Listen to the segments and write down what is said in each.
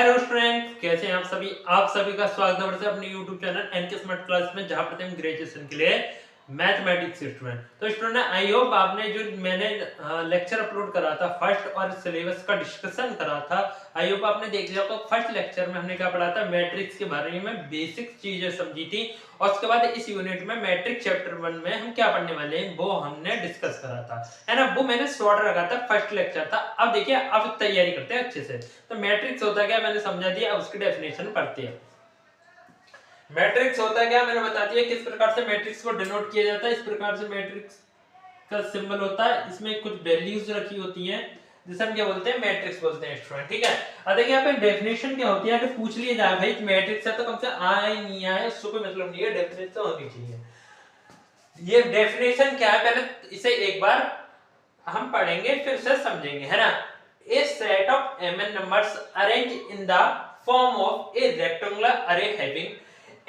Hello student, कैसे हैं आप सभी का स्वागत है अपने YouTube channel NK smart class में, जहां पर हम ग्रेजुएशन के लिए मैथमेटिक्स स्टूडेंट। तो स्टूडेंट, आई होप आपने जो मैंने लेक्चर अपलोड करा था फर्स्ट और सिलेबस का डिस्कशन करा था, आई होप आपने देख लिया होगा। फर्स्ट लेक्चर में हमने क्या पढ़ा था, मैट्रिक्स के बारे में बेसिक चीजें समझी थी, और उसके बाद इस यूनिट में मैट्रिक्स चैप्टर 1 में हम क्या पढ़ने वाले हैं वो हमने डिस्कस करा था, है ना। वो मैंने शॉर्ट रखा था, फर्स्ट लेक्चर था। अब देखिए, अब तैयारी करते हैं अच्छे से। तो मैट्रिक्स होता क्या मैंने समझा दिया, अब उसकी डेफिनेशन पढ़ते हैं। मैट्रिक्स होता क्या मैंने बता दिया, किस प्रकार से मैट्रिक्स को डिनोट किया जाता है। इस प्रकार से मैट्रिक्स का सिंबल होता है, इसमें कुछ वैल्यूज रखी होती हैं, जिसे हम क्या बोलते हैं, मैट्रिक्स बोलते हैं स्टूडेंट। ठीक है, अब देखिए यहाँ पे डेफिनेशन क्या होती है। अगर पूछ लिया जाए भाई मैट्रिक्स है तो कम से आए नहीं आए उसको कोई मतलब नहीं है, डेफिनेशन तो होनी चाहिए। ये डेफिनेशन क्या है, पहले इसे एक बार हम पढ़ेंगे फिर से समझेंगे, है ना। A set of mn numbers arranged in the form of a rectangular array having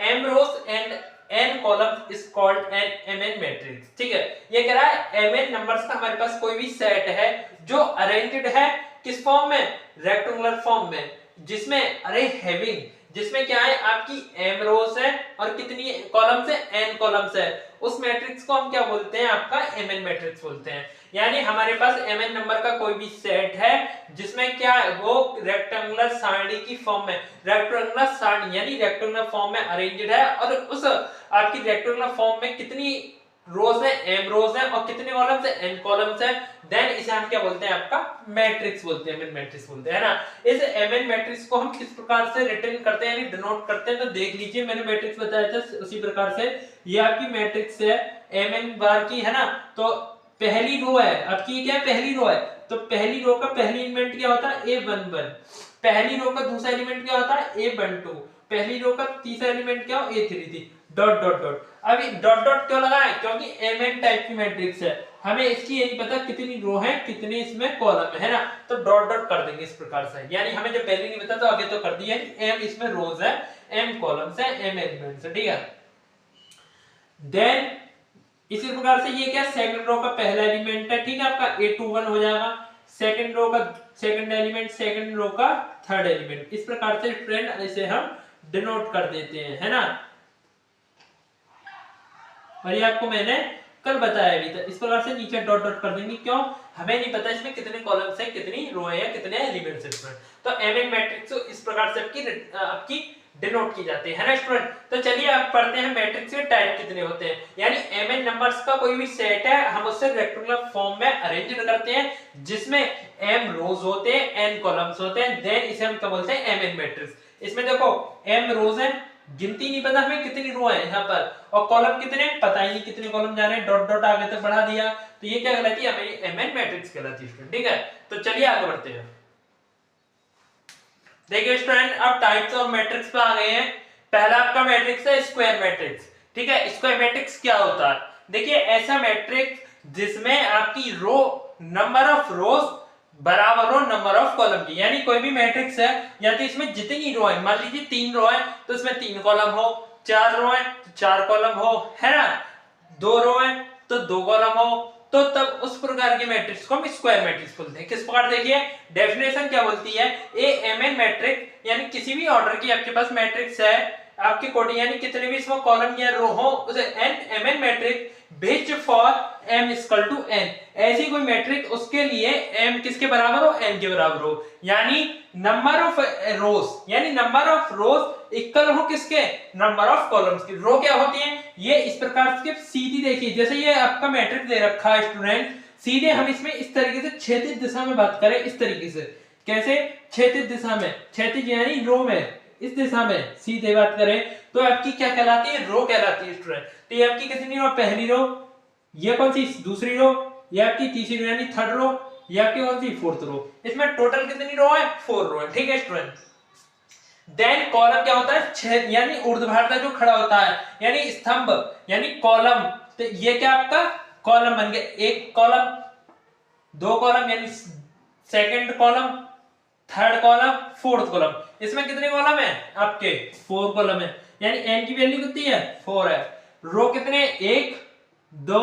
m rows and n columns is called an mn matrix। ठीक है, ये कह रहा है mn नंबर्स का हमारे पास कोई भी सेट है जो अरेंज्ड है किस फॉर्म में, रेक्टेंगुलर फॉर्म में, जिसमें अरे हैविंग, जिसमें क्या है आपकी m रोज है और कितनी कॉलम्स है, n कॉलम्स है, उस मैट्रिक्स को हम क्या बोलते हैं, आपका mn मैट्रिक्स बोलते हैं। यानी हमारे पास mn नंबर का कोई भी सेट है जिसमें क्या है, वो रेक्टेंगुलर सारणी की फॉर्म में, रेक्टेंगुलर सारणी यानी रेक्टेंगुलर फॉर्म में अरेंज्ड है, और उस आपकी रेक्टेंगुलर फॉर्म में कितनी रोज है, m रोज है, और कितने कॉलम्स है, n कॉलम्स है, देन इसे हम क्या बोलते हैं, आपका मैट्रिक्स बोलते हैं, mn मैट्रिक्स बोलते हैं, है ना। इस mn मैट्रिक्स को हम किस प्रकार से रिटर्न करते हैं यानी डिनोट करते हैं, तो देख लीजिए, मैंने मैट्रिक्स बताया था उसी प्रकार से ये आपकी मैट्रिक्स है mn बार की, है ना। तो पहली रो है आपकी, क्या है, पहली रो है, तो पहली रो का पहली एलिमेंट क्या होता है, a11, पहली रो का दूसरा एलिमेंट क्या होता है, a12, पहली रो का तीसरा एलिमेंट क्या हो, a33, डॉट डॉट डॉट। अभी डॉट डॉट क्यों लगा है, क्योंकि mn टाइप की मैट्रिक्स है, हमें इसकी ये नहीं पता कितनी रो है कितने इसमें कॉलम है ना, तो डॉट डॉट कर देंगे इस प्रकार से। यानी हमें जब पहले नहीं पता तो आगे तो कर दिया, m इसमें रोज है, m कॉलम्स है, m एलिमेंट्स है, ठीक है। देन इसी प्रकार से ये क्या, सेकंड रो का पहला एलिमेंट है, ठीक है, आपका a21 हो जाएगा, सेकंड रो का सेकंड एलिमेंट, सेकंड रो का थर्ड एलिमेंट, इस प्रकार से फ्रेंड इसे हम डिनोट कर देते हैं, है ना। और ये आपको मैंने कल बताया भी था, इस प्रकार से नीचे डॉट डॉट कर देंगे, क्यों, हमें नहीं पता इसमें कितने कॉलम्स हैं, कितनी रो है या कितने एलिमेंट्स हैं इसमें। तो mn मैट्रिक्स इस प्रकार से आपकी डिनोट की जाती है ना स्टूडेंट। तो चलिए आप पढ़ते हैं मैट्रिक्स के टाइप कितने होते हैं। यानी mn नंबर्स का कोई भी सेट है, हम उससे रेक्टेंगुलर फॉर्म में अरेंज करते हैं जिसमें m रोज होते हैं, n कॉलम्स होते हैं, देन इसे हम क्या बोलते हैं, mn मैट्रिक्स। इसमें देखो m रोज है, गिनती नहीं पता हमें कितनी रो है यहाँ पर, और कॉलम कितने पता ही नहीं कितने कॉलम जा रहे हैं, डॉट डॉट आगे तक बढ़ा दिया, तो ये क्या कहलाती है, हमें mn मैट्रिक्स कहलाती है स्टूडेंट, ठीक है। तो चलिए आगे बढ़ते हैं। देखिए स्टूडेंट, अब टाइप्स ऑफ मैट्रिक्स पे आ गए हैं। पहला आपका मैट्रिक्स है स्क्वायर मैट्रिक्स, ठीक है। स्क्वायर मैट्रिक्स क्या होता है, देखिए ऐसा मैट्रिक्स जिसमें आपकी रो नंबर ऑफ रोज बराबर हो नंबर ऑफ कॉलम की। यानी कोई भी मैट्रिक्स है या तो इसमें जितनी रो है, मान लीजिए 3 रो है तो इसमें 3 कॉलम हो, 4 रो है तो 4 कॉलम हो, है ना, 2 रो है तो 2 कॉलम हो, तो तब उस प्रकार के मैट्रिक्स को हम स्क्वायर मैट्रिक्स बोलते हैं। किस प्रकार, देखिए डेफिनेशन क्या बोलती है, ए mn मैट्रिक्स यानी किसी भी ऑर्डर की आपके पास मैट्रिक्स है आपके कोड, यानी कितने भी इसमें कॉलम या रो हो, उसे mn matrix which for m equal to n, ऐसी कोई मैट्रिक्स उसके लिए m किसके बराबर हो, n के बराबर हो। यानी नंबर ऑफ रोज यानी नंबर ऑफ रोज इक्वल हो किसके, नंबर ऑफ कॉलम्स की। रो क्या होती है, ये इस प्रकार से सीधी, देखिए जैसे ये आपका मैट्रिक्स दे रखा है स्टूडेंट, सीधे हम इसमें इस तरीके से क्षैतिज दिशा में बात करें, इस तरीके से, कैसे, क्षैतिज दिशा में, क्षैतिज यानी रो में, इस दिशा में सीधे बात करें तो आपकी क्या कहलाती है, रो कहलाती है स्टूडेंट। तो ये आपकी कितनी रो, पहली रो, ये कौन सी, दूसरी रो, ये आपकी तीसरी रो यानी थर्ड रो, ये आपकी कौन सी, फोर्थ रो। इसमें टोटल कितनी रो है, 4 रो है, ठीक है स्टूडेंट। देन कॉलम क्या होता है, यानी ऊर्ध्वाधर जो खड़ा होता है, यानी स्तंभ यानी कॉलम, तो ये क्या आपका कॉलम बन गया, एक कॉलम, 2 कॉलम यानी second column, third column, fourth column. इसमें कितने कॉलम है आपके, 4 कॉलम है, यानी n की वैल्यू कितनी है, 4 है। रो कितने, 1 2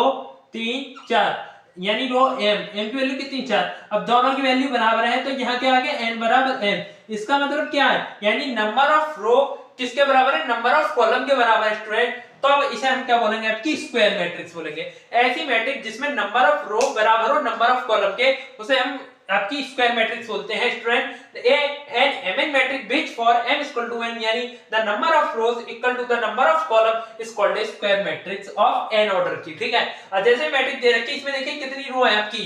3 4, यानी रो m की वैल्यू कितनी, 4। अब दोनों की वैल्यू बराबर है तो यहाँ क्या आ गया, n बराबर n, इसका मतलब क्या है, यानी नंबर ऑफ रो किसके बराबर है, नंबर ऑफ कॉलम के बराबर है स्टूडेंट। तो अब इसे हम क्या बोलेंगे, आपकी स्क्वायर मैट्रिक्स बोलेंगे। ऐसी मैट्रिक्स जिसमें नंबर ऑफ रो बराबर हो नंबर ऑफ कॉलम के, उसे हम आपकी स्क्वायर मैट्रिक्स बोलते हैं student. An mn matrix which for m equal to n, यानी the number of rows equal to the number of column is called a square matrix of n order की, ठीक है। और जैसे मैट्रिक्स दे रखी है, इसमें देखिए कितनी रो है आपकी,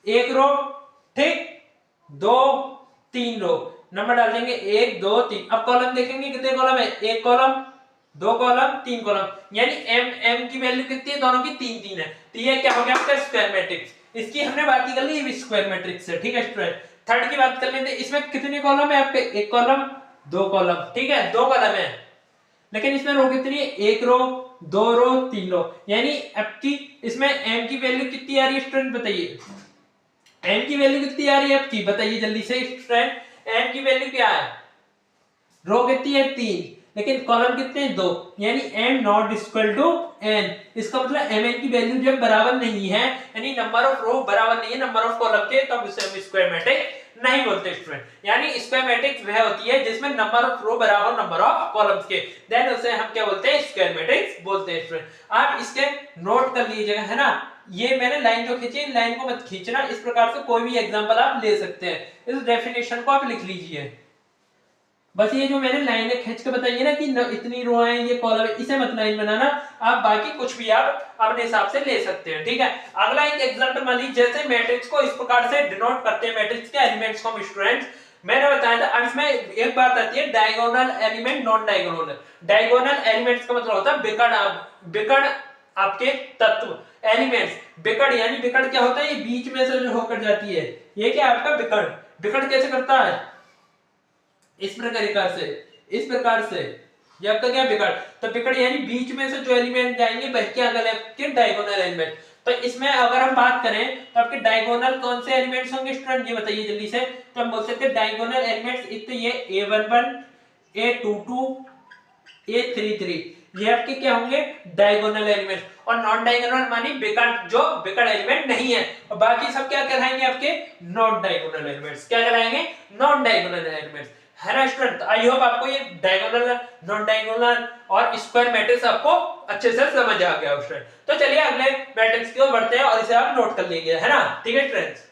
एक रो, ठीक, दो, तीन रो, नंबर डाल देंगे 1 2 3। अब कॉलम देखेंगे कितने कॉलम है, एक कॉलम, दो कॉलम, तीन कॉलम, यानी m की वैल्यू कितनी है, दोनों की 3 3 है। तो ये क्या हो गया आपका स्क्वायर मैट्रिक्स। इसकी हमने बात कर ली, ये स्क्वायर मैट्रिक्स है, ठीक है स्टूडेंट। थर्ड की बात कर लेते हैं, इसमें कितने कॉलम है आपके, एक कॉलम, दो कॉलम, ठीक है, दो कॉलम है, लेकिन इसमें रो कितनी है, एक रो, दो रो, तीन रो, यानी आपकी इसमें m की वैल्यू कितनी आ रही है स्टूडेंट, बताइए m की वैल्यू कितनी आ रही है आपकी, बताइए जल्दी से स्टूडेंट। m की वैल्यू क्या है, रो कितनी है, 3, लेकिन कॉलम कितने हैं, 2, यानी m not equal to n। इसका मतलब mn की वैल्यू जब बराबर नहीं है, यानी नंबर ऑफ रो बराबर नहीं है नंबर ऑफ कॉलम के, तब उसे हम स्क्वायर मैट्रिक्स नहीं बोलते स्टूडेंट। यानी स्क्वायर मैट्रिक्स वह होती है जिसमें नंबर ऑफ रो बराबर नंबर ऑफ कॉलम्स के, देन उसे हम क्या बोलते हैं, स्क्वायर मैट्रिक्स बोलते हैं स्टूडेंट। आप इसके नोट कर लीजिएगा, है ना। ये मैंने लाइन जो खींची, लाइन को मत खींचना, इस प्रकार से कोई भी एग्जांपल आप ले सकते हैं, इस डेफिनेशन को आप लिख लीजिए। बस ये जो मैंने लाइनें खींच के बताई है ना कि इतनी रो है, ये कॉलम है, इसे मत लाइन बनाना, आप बाकी कुछ भी आप अपने हिसाब से ले सकते हैं, ठीक है। अगला एक एग्जांपल मान लीजिए, जैसे मैट्रिक्स को इस प्रकार से डिनोट करते हैं, मैट्रिक्स के एलिमेंट्स को स्टूडेंट्स, मैंने बताया था। अब इसमें एक बात आती है, diagonal element, non diagonal. Diagonal elements का मतलब होता है बिकड़ आपके तत्व, एलिमेंट्स, बिकड़, यानी बिकड़ क्या होता है, ये बीच में से जो होकर जाती है, ये क्या आपका बिकड़ कैसे करता है, इस प्रकार से ये आपका क्या बिकड़, तो बिकड़ यानी बीच में से जो एलिमेंट जाएंगे वह क्या कहलाएंगे, डायगोनल एलिमेंट। तो इसमें अगर हम बात करें तो आपके डायगोनल कौन से एलिमेंट्स होंगे स्टूडेंट, ये बताइए जल्दी से। तो हम बोल सकते हैं डायगोनल एलिमेंट्स, एक तो ये a11, a22, a33, ये आपके क्या होंगे, डायगोनल एलिमेंट्स। और नॉन डायगोनल मानी जो बिकड़ एलिमेंट नहीं है, और बाकी सब क्या कहलाएंगे आपके, नॉन डायगोनल एलिमेंट्स। क्या कहलाएंगे, नॉन डायगोनल एलिमेंट्स, है ना स्टूडेंट। आई होप आपको ये डायगोनल, नॉन डायगोनल और स्क्वायर मैट्रिक्स आपको अच्छे से समझ आ गया स्टूडेंट। तो चलिए अगले मैट्रिक्स की ओर बढ़ते हैं और इसे आप नोट कर लीजिए, है ना, ठीक है स्टूडेंट्स।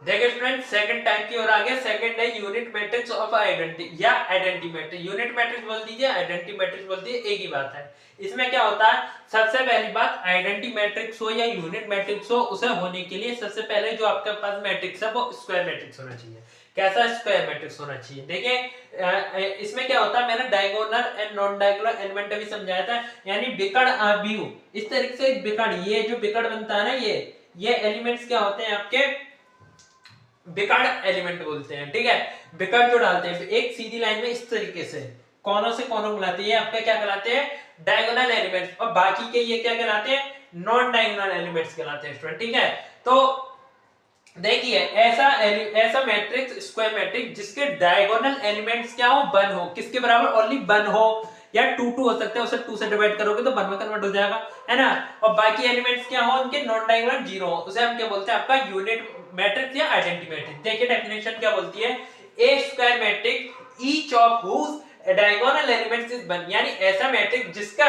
देखिए स्टूडेंट, सेकंड टाइप की ओर आ गया। सेकंड है यूनिट मैट्रिक्स ऑफ आइडेंटिटी या आइडेंटिटी मैट्रिक्स। यूनिट मैट्रिक्स बोल दीजिए, आइडेंटिटी मैट्रिक्स बोल दीजिए, एक ही बात है। इसमें क्या होता है, सबसे पहली बात, आइडेंटिटी मैट्रिक्स हो या यूनिट मैट्रिक्स हो, उसे होने के लिए सबसे पहले जो आपके पास मैट्रिक्स है वो स्क्वायर मैट्रिक्स होना चाहिए। कैसा स्क्वायर मैट्रिक्स होना चाहिए, देखिए इसमें क्या होता है, मैंने diagonal and non diagonal element भी समझाया था, यानी बिकड़ व्यू, इस तरीके से बिकड़, ये जो बिकड़ बनता है ना, ये एलिमेंट्स क्या होते हैं आपके, बिकड़ एलिमेंट बोलते हैं, ठीक है। बिकड़ जो डालते हैं एक सीधी लाइन में इस तरीके से, कोनों से कोनों मिलाते हैं, आपके क्या कहलाते हैं, डायगोनल एलिमेंट्स, और बाकी के ये क्या कहलाते हैं, नॉन डायगोनल एलिमेंट्स कहलाते हैं स्टूडेंट, ठीक है। तो देखिए ऐसा मैट्रिक्स, स्क्वायर मैट्रिक्स जिसके डायगोनल एलिमेंट्स क्या हो, 1 हो, किसके बराबर, ओनली 1 हो, या 2 2 हो सकते हैं, उसे 2 से डिवाइड करोगे तो 1 में कन्वर्ट हो जाएगा, है ना। और बाकी एलिमेंट्स क्या हो उनके, नॉन डायगोनल 0 हो, उसे हम क्या बोलते हैं, आपका यूनिट मैट्रिक्स या आइडेंटिटी मैट्रिक्स। देखिए डेफिनेशन क्या बोलती है, a square matrix each of whose diagonal elements is 1, यानी ऐसा मैट्रिक्स जिसका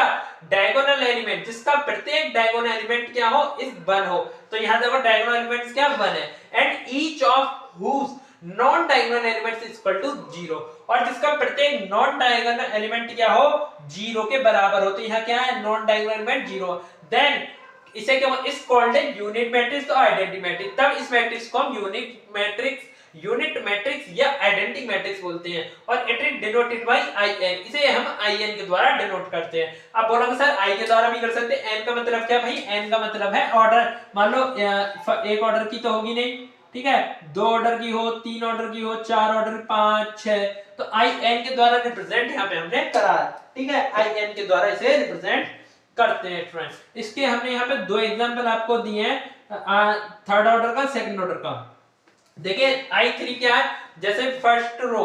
डायगोनल एलिमेंट, जिसका प्रत्येक डायगोनल एलिमेंट क्या हो, इज 1 हो। तो यहां देखो डायगोनल एलिमेंट्स क्या 1 है, and each of whose non diagonal elements is equal to 0, और जिसका प्रत्येक नॉन डायगोनल एलिमेंट क्या हो, 0 के बराबर हो। तो यहां क्या है, नॉन डायगोनल एलिमेंट 0, देन इसे क्या इस कॉल्ड है यूनिट मैट्रिक्स और आइडेंटिटी मैट्रिक्स। तब इस मैट्रिक्स को हम यूनिट मैट्रिक्स या आइडेंटिटी मैट्रिक्स बोलते हैं, और it is denoted by IN, इसे हम IN के द्वारा डिनोट करते हैं। आप बोलोगे सर I के द्वारा भी कर सकते हैं, N का मतलब क्या भाई, N का मतलब है ऑर्डर, मान लो एक ऑर्डर की तो होगी नहीं, ठीक है, 2 ऑर्डर की हो, 3 ऑर्डर की हो, 4 ऑर्डर, 5 6, तो IN के द्वारा रिप्रेजेंट यहाँ पे हमने करा, ठीक है, IN के द्वारा इसे रिप्रेजेंट करते हैं फ्रेंड्स। इसके हमने यहाँ पे 2 एग्जांपल आपको दिए हैं, थर्ड ऑर्डर का, सेकंड ऑर्डर का। देखिए I3 क्या है, जैसे first row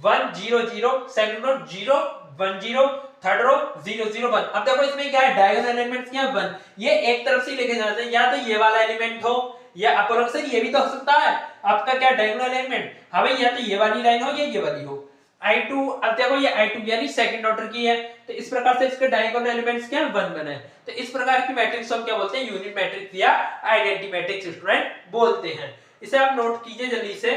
1 0 0, second row 0 1 0, third row 0 0 1। अब देखो इसमें क्या है, डायगोनल एलिमेंट्स क्या है 1, ये एक तरफ से लेके जाते हैं, या तो ये वाला एलिमेंट हो या अपोलॉग सर ये भी तो हो सकता है आपका क्या डायगोनल एलिमेंट, हाँ भाई या तो ये वाली लाइन हो या ये वाली हो। I2 अब देखो ये I2 यानी सेकंड ऑर्डर की है, तो इस प्रकार से इसके डायगोनल एलिमेंट्स क्या 1 1 है। तो इस प्रकार की मैट्रिक्स हम क्या बोलते हैं, यूनिट मैट्रिक्स या आइडेंटिटी मैट्रिक्स स्टूडेंट बोलते हैं। इसे आप नोट कीजिए जल्दी से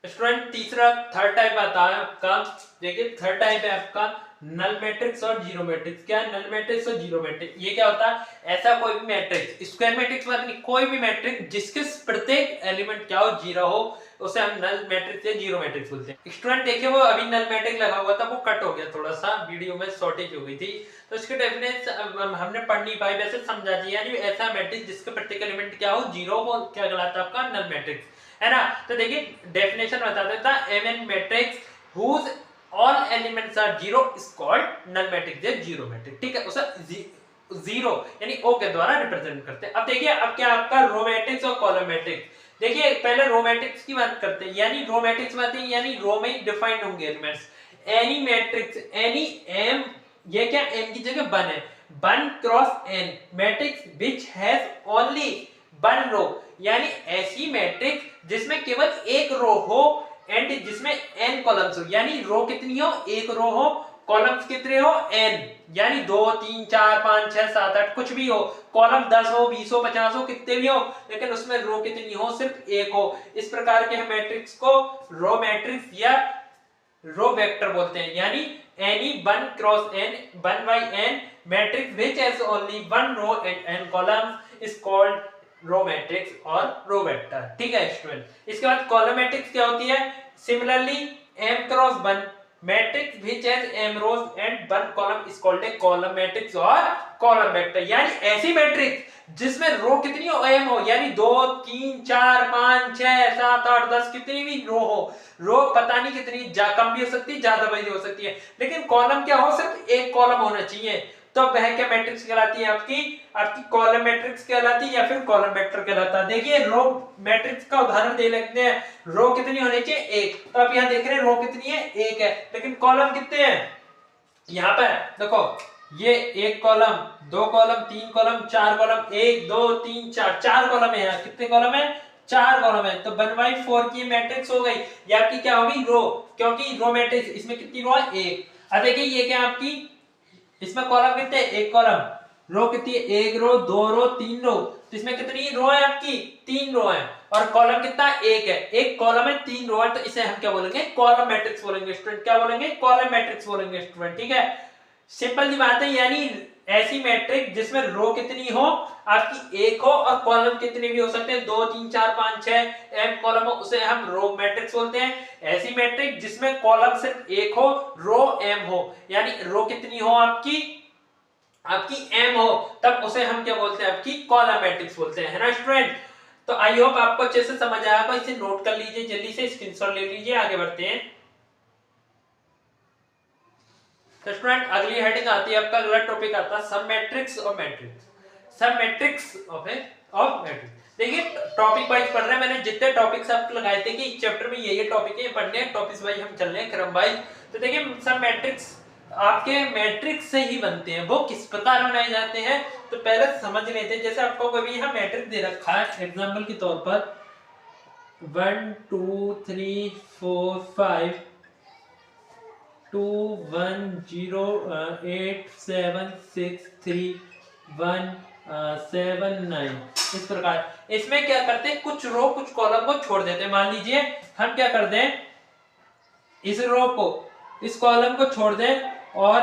स्टूडेंट। तीसरा थर्ड टाइप आता है आपका, देखिए थर्ड टाइप है आपका नल मैट्रिक्स और जीरो मैट्रिक्स। क्या है नल मैट्रिक्स और जीरो मैट्रिक्स, ये क्या होता है, ऐसा कोई भी मैट्रिक्स, स्क्वायर मैट्रिक्स मतलब नहीं, कोई भी मैट्रिक्स जिसके प्रत्येक एलिमेंट क्या हो जीरो हो, उसे हम नल मैट्रिक्स या जीरो मैट्रिक्स बोलते हैं। स्टूडेंट देखिए वो अभी नल मैट्रिक्स लगा हुआ था, वो कट हो गया, थोड़ा सा वीडियो में शॉर्टेज हो गई थी, तो इसके डेफिनेशन हमने पढ़ नहीं पाई, वैसे समझा दी, यानी ऐसा मैट्रिक्स जिसके प्रत्येक एलिमेंट क्या हो जीरो हो, क्या कहलाता है आपका नल मैट्रिक्स, है ना। तो देखिए डेफिनेशन बता देता, an matrix whose all elements are zero is called null matrix या जीरो मैट्रिक्स, ठीक है, उसे जीरो यानी ओ के द्वारा रिप्रेजेंट करते हैं। अब देखिए अब क्या आपका रो मैट्रिक्स और कॉलम मैट्रिक्स, देखिए पहले रो मैट्रिक्स की बात करते हैं, यानी रो मैट्रिक्स में यानी रो में ही डिफाइंड होंगे elements. Any matrix any m, ये क्या एम की जगह वन है, one cross n matrix which has only one row, यानी ऐसी मैट्रिक्स जिसमें केवल एक रो हो एंड जिसमें n कॉलम्स हो, यानी रो कितनी हो, एक रो हो, कॉलम्स कितने हो n, यानी 2 3 4 5 6 7 8 कुछ भी हो, कॉलम 10 हो 20 हो 50 हो कितने भी हो, लेकिन उसमें रो कितनी हो, सिर्फ एक हो। इस प्रकार के हम मैट्रिक्स को रो मैट्रिक्स या रो वेक्टर बोलते हैं, यानी any 1 cross n 1 by n matrix which has only one row and n columns is called row matrix और रो वेक्टर, ठीक है स्टूडेंट। इसके बाद कॉलम मैट्रिक्स क्या होती है, similarly m cross 1 matrix which has m rows and 1 column is called a column matrix और column vector, यानी ऐसी मैट्रिक्स जिसमें रो कितनी हो m हो, यानी 2 3 4 5 6 7 8 10 कितनी भी रो हो, रो पता नहीं कितनी कम भी हो सकती है ज्यादा भी हो सकती है, लेकिन कॉलम क्या हो, सिर्फ एक कॉलम होना चाहिए, तो वह क्या मैट्रिक्स कहलाती है, आपकी कॉलम मैट्रिक्स कहलाती है या फिर कॉलम वेक्टर कहलाता है। देखिए रो मैट्रिक्स का उदाहरण दे लेते हैं, रो कितनी होनी चाहिए एक, तो आप यहाँ देख रहे हैं रो कितनी है एक है, लेकिन कॉलम कितने हैं, यहाँ पर देखो ये एक कॉलम, दो कॉलम, तीन कॉलम, चार कॉलम, 1 2 3 4 चार कॉलम है, यहाँ कितने कॉलम है, चार कॉलम है, तो 1/4 की मैट्रिक्स हो गई, ये आपकी क्या होगी रो, क्योंकि रो मैट्रिक्स इसमें कितनी रो है एक। अब देखिए ये क्या आपकी, इसमें कॉलम कितने, एक कॉलम, रो कितनी है, एक रो, दो रो, तीन रो, तो इसमें कितनी रो है आपकी, तीन रो है, और कॉलम कितना एक है, एक कॉलम है तीन रो है, तो इसे हम क्या बोलेंगे, कॉलम मैट्रिक्स बोलेंगे स्टूडेंट, क्या बोलेंगे, कॉलम मैट्रिक्स बोलेंगे स्टूडेंट, ठीक है। सिंपल सी बात है, यानी ऐसी मैट्रिक्स जिसमें रो कितनी हो आपकी एक हो और कॉलम कितने भी हो सकते हैं, 2 3 4 5 6 m कॉलम हो, उसे हम रो मैट्रिक्स बोलते हैं। ऐसी मैट्रिक्स जिसमें कॉलम सिर्फ एक हो, रो m हो, यानी रो कितनी हो आपकी m हो, तब उसे हम क्या बोलते हैं, आपकी कॉलम मैट्रिक्स बोलते हैं, है ना स्टूडेंट। तो आई होप आपको अच्छे से समझ आया होगा, इसे नोट कर लीजिए, जल्दी से स्क्रीनशॉट ले लीजिए, आगे बढ़ते हैं। तो स्टूडेंट अगली हेडिंग आती है, आपका अगला टॉपिक आता है सब मैट्रिक्स और मैट्रिक्स, सब मैट्रिक्स ऑफ मैट्रिक्स। देखिए टॉपिक वाइज पढ़ रहे हैं, मैंने जितने टॉपिक्स आपको लगाए थे कि इस चैप्टर में ये टॉपिक है, पढ़ने हैं टॉपिक्स वाइज हम चल रहे हैं क्रम वाइज। तो देखिए सब मैट्रिक्स आपके मैट्रिक्स से ही बनते हैं, वो किस प्रकार बनाए जाते हैं तो पहले समझ लेते हैं। जैसे आपको कभी यहाँ मैट्रिक्स दे रखा है एग्जांपल के तौर पर 1 2 3 4 5 2 1 0 8 7 6 3 1 7 9, इस प्रकार इसमें क्या करते हैं, कुछ रो कुछ कॉलम को छोड़ देते हैं। मान लीजिए हम क्या कर दें, इस रो को इस कॉलम को छोड़ दें और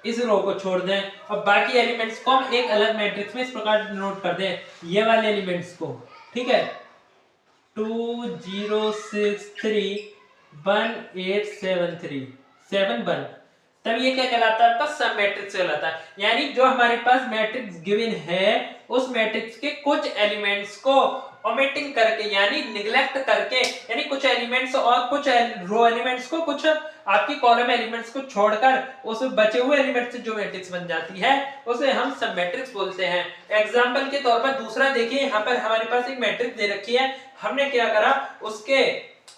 इस रो को छोड़ दें, और बाकी एलिमेंट्स को हम एक अलग मैट्रिक्स में इस प्रकार नोट कर दें, ये वाले एलिमेंट्स को, ठीक है 2 0 6 3 1 8 7 3 7 1, तब ये क्या कहलाता है, आपका सब मैट्रिक्स कहलाता है। यानी जो हमारे पास मैट्रिक्स गिवन है उस मैट्रिक्स के कुछ एलिमेंट्स को ओमिटिंग करके यानी निग्लेक्ट करके, यानी कुछ एलिमेंट्स और कुछ रो एलिमेंट्स को कुछ आपकी कॉलम एलिमेंट्स को छोड़कर उस बचे हुए एलिमेंट्स से जो मैट्रिक्स बन जाती है उसे हम सब मैट्रिक्स बोलते हैं। एग्जांपल के तौर पर दूसरा देखिए, यहाँ पर हमारे पास एक मैट्रिक्स दे रखी है, हमने क्या करा, उसके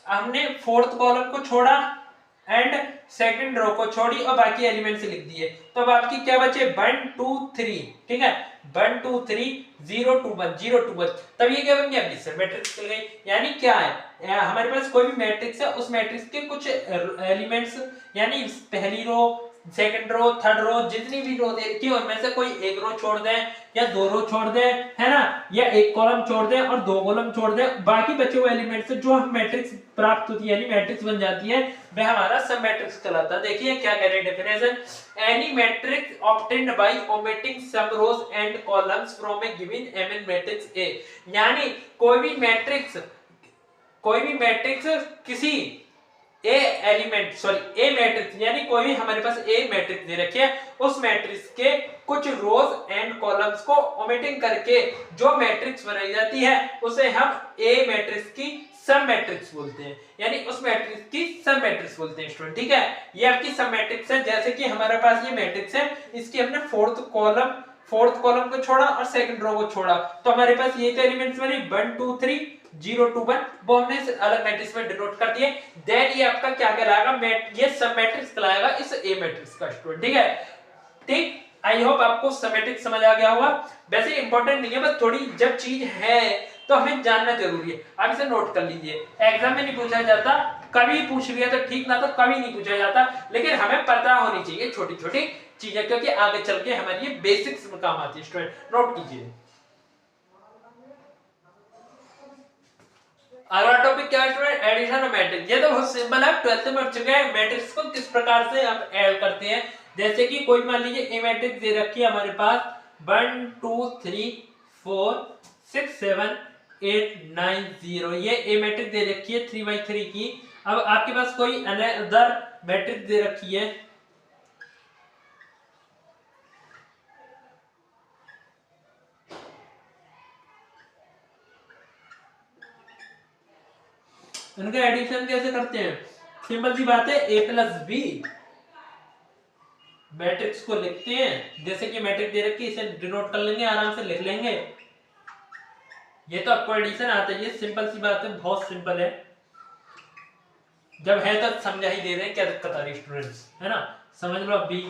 हमने फोर्थ कॉलम को छोड़ा एंड सेकंड रो को छोड़ी और बाकी एलिमेंट्स लिख दिए, तो अब आपकी क्या बचे 1 2 3, ठीक है 1 2 3 0 2 1 0 2 1, तब ये क्या बन गया एडिशन मैट्रिक्स निकल गई। यानी क्या है, हमारे पास कोई भी मैट्रिक्स है, उस मैट्रिक्स के कुछ एलिमेंट्स यानी पहली रो, सेकंड रो, थर्ड रो, जितनी भी रो देखी उनमें से कोई एक रो छोड़ दें या दो रो छोड़ दें, है ना, या एक कॉलम छोड़ दें और दो कॉलम छोड़ दें, बाकी बचे हुए एलिमेंट्स से जो हम मैट्रिक्स प्राप्त होती है यानी मैट्रिक्स बन जाती है, वह हमारा सब मैट्रिक्स कहलाता है। देखिए क्या कह रहे हैं definition, any matrix obtained by omitting some rows and columns from a given MN matrix A, यानी कोई भी मैट्रिक्स किसी ए मैट्रिक्स यानी कोई भी हमारे पास ए मैट्रिक्स दे रखी है, उस मैट्रिक्स के कुछ रोज एंड कॉलम्स को ओमिटिंग करके जो मैट्रिक्स बनाई जाती है उसे हम ए मैट्रिक्स की सब मैट्रिक्स बोलते हैं, यानी उस मैट्रिक्स की सब मैट्रिक्स बोलते हैं स्टूडेंट। ठीक है, ये आपकी सब मैट्रिक्स है। जैसे कि हमारे पास ये मैट्रिक्स है, इसकी हमने फोर्थ कॉलम को छोड़ा और सेकंड रो को छोड़ा, तो हमारे पास ये एलिमेंट्स बने 1 2 3 0 2 1, वो हमने अलग मैट्रिक्स में डिनोट कर दिए। देन ये आपका क्या कहलाएगा, ये सब मैट्रिक्स कहलाएगा इस ए मैट्रिक्स का स्टूडेंट। ठीक है, ठीक, आई होप आपको सब मैट्रिक्स समझ आ गया होगा। वैसे इंपॉर्टेंट नहीं है, बस थोड़ी जब चीज है तो हमें जानना जरूरी है। आप इसे नोट कर लीजिए, एग्जाम में नहीं पूछा जाता, कभी पूछ लिया तो ठीक, ना तो कभी नहीं पूछा जाता, लेकिन हमें पता होनी चाहिए छोटी छोटी चीजें, क्योंकि आगे चल के हमारी ये बेसिक्स में काम आती है स्टूडेंट, नोट कीजिए। अगला टॉपिक क्या है स्टूडेंट, एडिशन ऑफ मैट्रिक्स। ये तो बहुत सिंपल है, 12th में पढ़ चुके हैं। मैट्रिक्स को किस प्रकार से आप ऐड करते हैं, जैसे कि कोई मान लीजिए ए मैट्रिक्स दे रखी है हमारे पास 1 2 3 4 6 7 8 9 0, ये ए मैट्रिक्स दे रखी है 3x3 की। अब आपके पास कोई अनदर मैट्रिक्स दे रखी है, उनका एडिशन कैसे करते हैं, सिंपल सी बात है, a प्लस बी मैट्रिक्स को लिखते हैं, जैसे कि मैट्रिक्स दे रखी है, इसे डिनोट कर लेंगे, आराम से लिख लेंगे। ये तो आपको एडिशन आता है, ये सिंपल सी बात है, बहुत सिंपल है। जब है तो समझा ही दे रहे हैं, क्या दिक्कत आ रही है स्टूडेंट्स, है ना, समझ लो अब भी।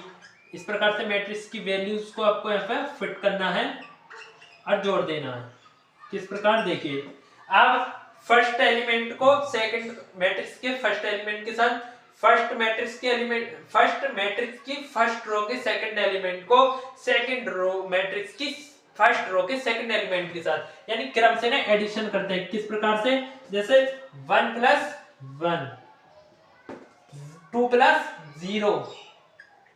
इस प्रकार से मैट्रिक्स की वैल्यूज को आपको यहाँ पे फिट करना है और जोड़ देना है। किस प्रकार, देखिए, अब फर्स्ट एलिमेंट को सेकंड मैट्रिक्स के फर्स्ट एलिमेंट के साथ, फर्स्ट मैट्रिक्स की फर्स्ट रो के सेकंड एलिमेंट को सेकंड रो मैट्रिक्स की फर्स्ट रो के सेकंड एलिमेंट के साथ, यानी क्रम से ना एडिशन करते हैं। किस प्रकार से, जैसे 1 प्लस 1 2 प्लस 0,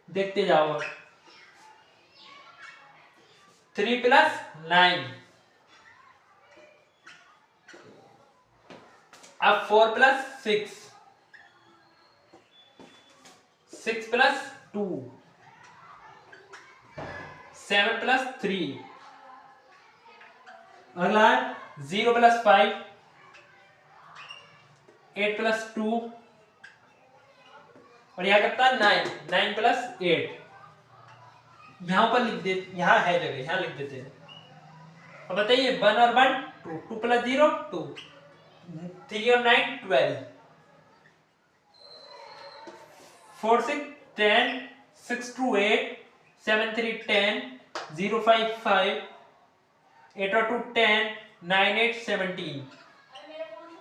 देखते जाओ, 3 प्लस 9, अब 4 प्लस 6 6 प्लस 2 7 प्लस 3, अगला 0 प्लस 5 8 प्लस 2, और यहां कितना 9 प्लस 8, यहां पर लिख दे, यहां है जगह, यहां लिख देते हैं। अब बताइए 1 और 1 2, 2 प्लस 0 2, 3 और 9 12, 4 6 10, 6 2 8, 7 3 10, 0 5 5, 8 और 2 10, 9 8 17।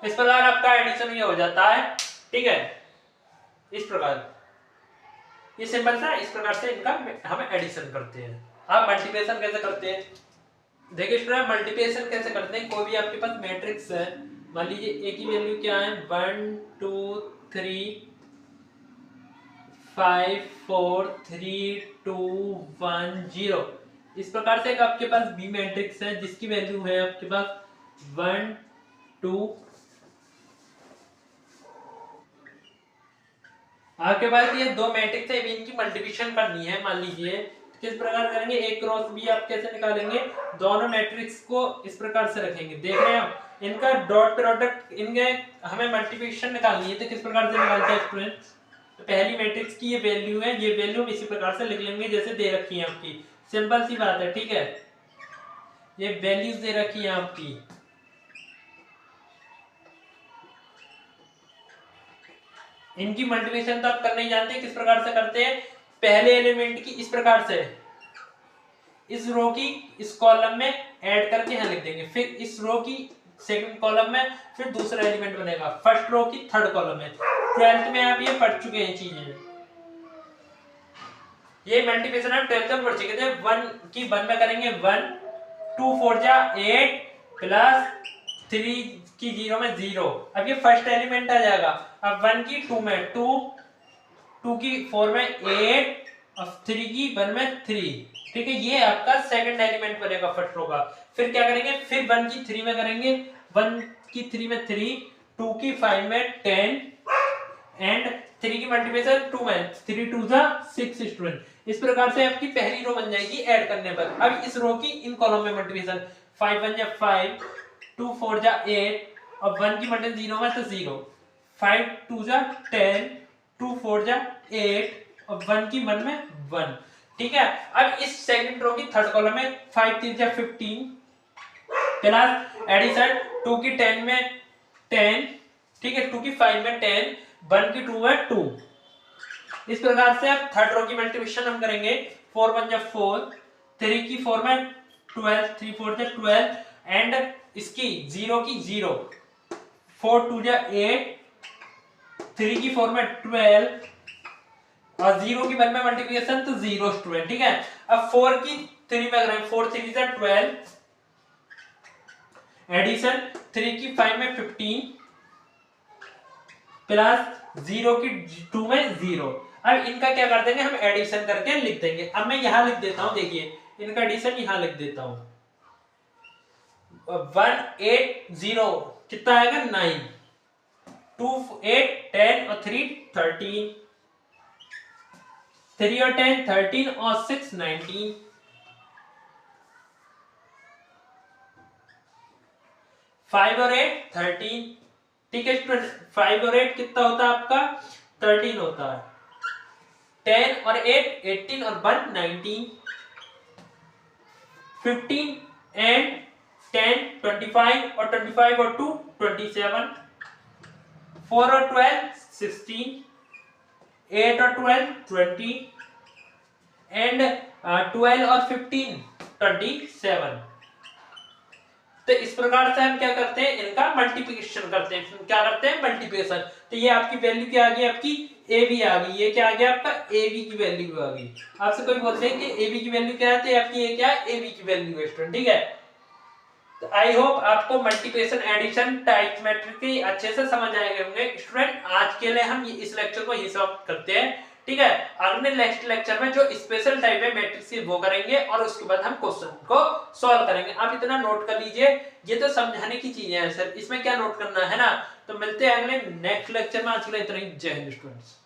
इस प्रकार आपका एडिशन ये हो जाता है। ठीक है, इस प्रकार ये सिंपल था, इस प्रकार से इनका हम एडिशन करते हैं। आप मल्टीप्लिकेशन कैसे करते हैं, देखिए स्टूडेंट, मल्टीप्लिकेशन कैसे करते हैं, कोई भी आपके पास मैट्रिक्स है, मान लीजिए ए की वैल्यू क्या है 1 2 3 5 4 3 2 1 0, इस प्रकार से एक आपके पास बी मैट्रिक्स है जिसकी वैल्यू है आपके पास 1 2, आपके पास ये दो मैट्रिक्स है, इनकी मल्टीप्लिकेशन करनी है। मान लीजिए किस प्रकार करेंगे, ए क्रॉस बी आप कैसे निकालेंगे, दोनों मैट्रिक्स को इस प्रकार से रखेंगे, देख रहे हैं आप, इनका डॉट प्रोडक्ट, इनके हमें मल्टीप्लिकेशन निकालनी है, तो किस प्रकार से निकालते हैं स्टूडेंट्स, तो पहली मैट्रिक्स की ये वैल्यू है, ये वैल्यू इसी प्रकार से लिख लेंगे जैसे दे रखी है आपकी, सिंपल सी बात है। ठीक है, ये वैल्यूज दे रखी है आपकी, इनकी मल्टीप्लिकेशन तो आप करना ही जानते हैं, किस प्रकार से करते हैं, पहले एलिमेंट की इस प्रकार से इस रो की इस कॉलम में ऐड करके यहाँ लिख देंगे, फिर इस रो की सेकंड कॉलम में फिर दूसरा एलिमेंट बनेगा, फर्स्ट रो की थर्ड कॉलम में। 12th में आप ये पढ़ चुके हैं चीजें, ये मल्टीप्लिकेशन आप 12th में पढ़ चुके थे। 1 की 1 में करेंगे 1, 2 4 जा 8 प्लस 3 की 0 में 0। अब ये फर्स्ट एलिमेंट आ जाएगा। अब 1 की 2 में 2, 2 की 4 में 8 और 3 की 1 में 3। ठीक है, ये आपका सेकंड एलिमेंट बनेगा फर्स्ट रो का। फिर क्या करेंगे, फिर 1 की 3 में करेंगे, 1 की 3 में 3, 2 की 5 में 10 एंड 3 की मल्टीप्लिकेशन 2 में 3 2 जा 6 स्टूडेंट। इस प्रकार से आपकी पहली रो बन जाएगी ऐड करने पर। अब इस रो की इन कॉलम में मल्टीप्लिकेशन 5 1 जा 5, 2 4 जा 8 और 1 की मल्टीप्लिकेशन 0 में तो 0, 5 2 जा 10, 2 4 जा 8 और 1 की 1 में 1। ठीक है, अब इस सेकंड रो की थर्ड कॉलम में 5 3 जा 15 प्लस एडिशन 2 की 10 में 10, ठीक है, 2 की 5 में 10, 1 की 2 में 2। इस प्रकार से अब थर्ड रो की मल्टीप्लिकेशन हम करेंगे, 4 1 जा 4, 3 की 4 में 12, 3 4 जा 12 एंड इसकी 0 की 0, 4 2 जा 8, 3 की 4 में 12 और 0 की 1 में मल्टीप्लिकेशन तो 0 स्टूडेंट। ठीक है, अब 4 की 3 में करेंगे, 4 3 जा 12 एडिशन 3 की 5 में 15 प्लस 0 की 2 में 0। अब इनका क्या कर देंगे, हम एडिशन करके लिख देंगे। अब मैं यहां लिख देता हूं, देखिए इनका एडिशन यहां लिख देता हूं, 1 8 0 कितना आएगा 9, 2 8 10 और 3 13, 3 और 10 13 और 6 19, 5 और 8 13। ठीक है स्टूडेंट, 5 और 8 कितना होता है आपका 13 होता है, 10 और 8 18 और 1 19, 15 एंड 10 25 और 25 और 2 27, 4 और 12 16, 8 और 12 20 एंड 12 और 15 27। तो इस प्रकार से हम क्या करते हैं, इनका मल्टीप्लिकेशन करते हैं। क्या करते हैं, मल्टीप्लिकेशन। तो ये आपकी वैल्यू क्या आ गई, आपकी ए बी आ गई। ये क्या आ गया आपका ए बी की वैल्यू आ गई। आपसे कोई बोलते हैं कि ए बी की वैल्यू क्या है, तो आपकी ये क्या है ए बी की वैल्यू है स्टूडेंट। ठीक है, तो आई होप आपको मल्टीप्लिकेशन एडिशन टाइप मैट्रिक के अच्छे से समझ आए होंगे स्टूडेंट। आज के लिए हम इस लेक्चर को यही समाप्त करते हैं। ठीक है, अगले नेक्स्ट लेक्चर में जो स्पेशल टाइप है मैट्रिक्स की वो करेंगे और उसके बाद हम क्वेश्चन को सॉल्व करेंगे। आप इतना नोट कर लीजिए, ये तो समझाने की चीजें हैं सर, इसमें क्या नोट करना है ना। तो मिलते हैं अगले नेक्स्ट लेक्चर में। आज के लिए इतना ही, जय हिंद स्टूडेंट्स।